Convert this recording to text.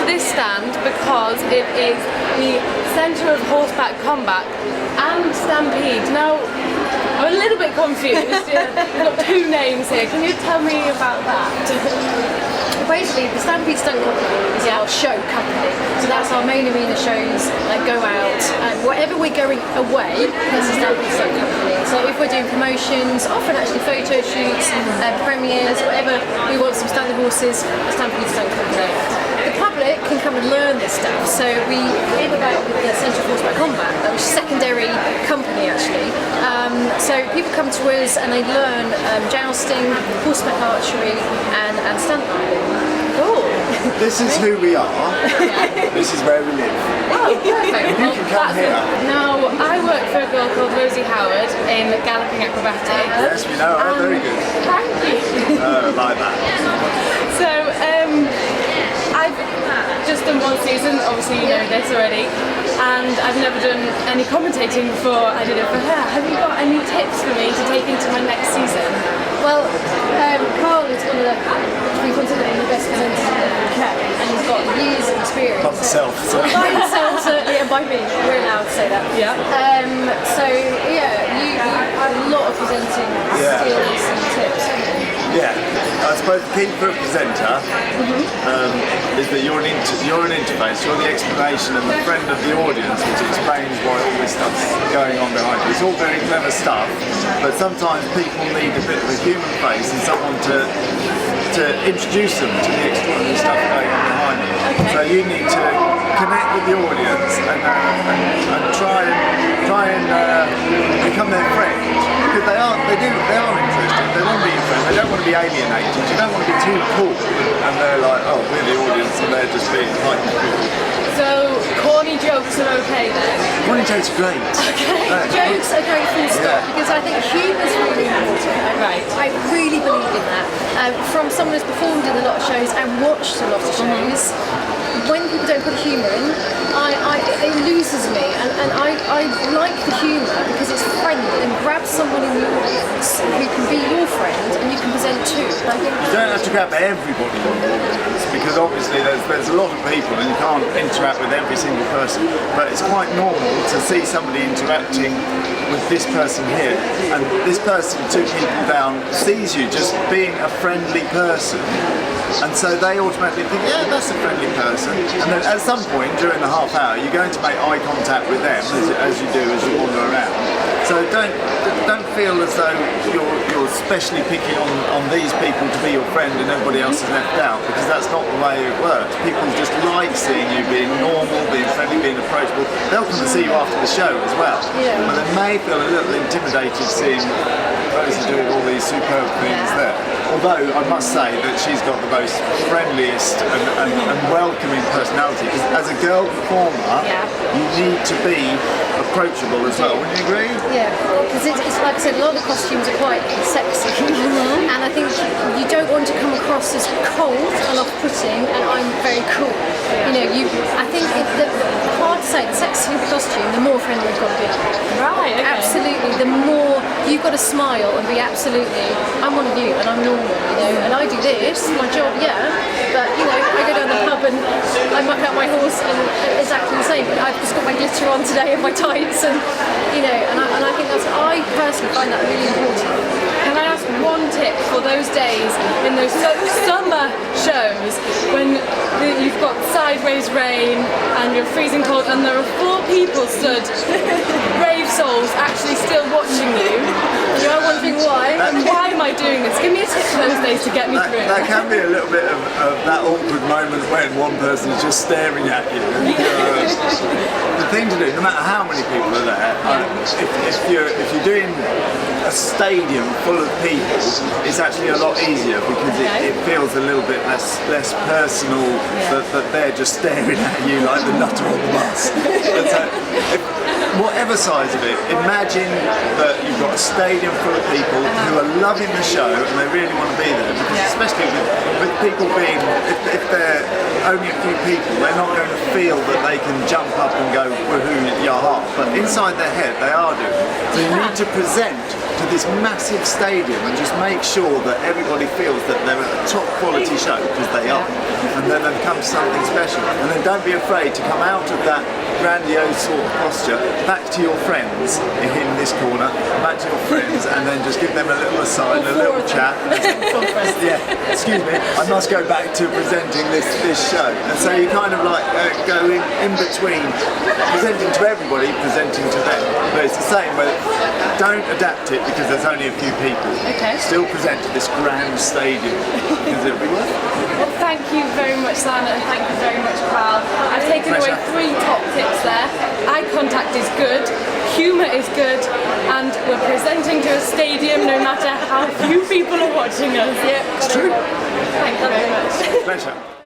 this stand because it is the centre of horseback combat and Stampede. Now, I'm a little bit confused. We've got two names here. Can you tell me about that? Basically, the Stampede Stunt Company is our show company. So that's our main arena shows that go out. And wherever we're going away, there's a Stampede Stunt Company. So if we're doing promotions, often actually photo shoots, premieres, whatever, we want some standard horses, Stampede Stunt Company. The public can come and learn this stuff. So we came about with the Centre of Horseback Combat, which is a secondary company actually. So people come to us and they learn jousting, horseback archery and stunt riding. Cool. This is who we are. This is where we live. Oh, perfect. You can come here. Now, I work for a girl called Rosie Howard in Galloping Acrobatics. Yes, we know her. Very good. Thank you. Like that. So, I've just done one season, obviously you know this already, and I've never done any commentating before I did it for her. Have you got any tips for me to take into my next season? Well, Karl is one of the, we consider him the best presenters in the UK, and he's got years of experience. By myself, so. By himself, certainly, and by me. We're allowed to say that. Yeah. So, yeah, you have a lot of presenting skills and tips. Yeah, I suppose the key for a presenter is that you're an interface, you're the explanation and the friend of the audience, which explains why all this stuff's going on behind you. It's all very clever stuff, but sometimes people need a bit of a human face and someone to introduce them to the extraordinary stuff going on behind them. Okay. So you need to connect with the audience and try and become their friend, because they are interested. They want to be your friend. They don't want to be alienated. You don't want to be too cool, and they're like, oh, we're the audience, and they're just being like cool. So, corny jokes are okay then? Corny jokes are great. Okay. Jokes are great full stop, because I think humour's really important. Right. I really believe in that. From someone who's performed in a lot of shows and watched a lot of shows, when people don't put humour in, it loses me, and I like the humour because it's friendly and grabs someone in the audience who can be your friend and you can present too. I think you don't have to grab everybody in the audience, because obviously there's a lot of people and you can't interact with every single person, but it's quite normal to see somebody interacting with this person here, and this person 2 people down sees you just being a friendly person, and so they automatically think, yeah, that's a friendly person, and then at some point during the half hour you're going to make eye contact with them as you do as you wander around. So don't feel as though you're specially picking on these people to be your friend and everybody else is left out, because that's not the way it works. People just like seeing you being normal, being friendly, being approachable. They'll come and see you after the show as well. Yeah. But they may feel a little intimidated seeing Rosie doing all these superb things there. Although I must say that she's got the most friendliest and welcoming personality, because as a girl performer, you need to be approachable as well. Wouldn't you agree? Yeah, because it's like I said, a lot of the costumes are quite sexy, and I think you don't want to come across as cold and off-putting, and I'm very cool. You know, I think the hard to say, the sexier the costume, the more friendly you've got to be. Right. Okay. Absolutely. The more you've got to smile and be absolutely, I'm one of you and I'm normal, you know, and I do this, my job, but you know, I go down the pub and I muck out my horse and exactly the same, but I've just got my glitter on today and my tights, and you know, and I think I personally find that really important. Can I ask one tip for those days in those summer shows when you've got sideways rain and you're freezing cold and there are 4 people stood, brave souls, actually still watching you? You are wondering why, and why am I doing this? Give me a tip for those days to get me through. That can be a little bit of that awkward moment when one person is just staring at you. The thing to do, no matter how many people are there, if you're doing a stadium full of people, it's actually a lot easier, because it feels a little bit less personal, that they're just staring at you like the nutter on the bus. Whatever size of it, imagine that you've got a stadium full of people who are loving the show and they really want to be there, because especially with people being, if they're only a few people, they're not going to feel that they can jump up and go woohoo your heart, but inside their head they are doing it. So you need to present to this massive stadium and just make sure that everybody feels that they're a top quality show, because they are, and then they've come to something special. And then don't be afraid to come out of that grandiose sort of posture back to your friends in this corner, back to your friends, and then just give them a little aside, a little chat. Yeah, excuse me, I must go back to presenting this show. And so you kind of like go in between, presenting to everybody, presenting to them. But it's the same, but don't adapt it because there's only a few people. Okay. Still present to this grand stadium, because it'll be worth it. Well, thank you very much, Zana, and thank you very much, Karl. I've taken away Pleasure. 3 top tips there. Eye contact is good, humour is good, and we're presenting to a stadium no matter how few people are watching us. Yeah, It's true. Thank you very much. Pleasure.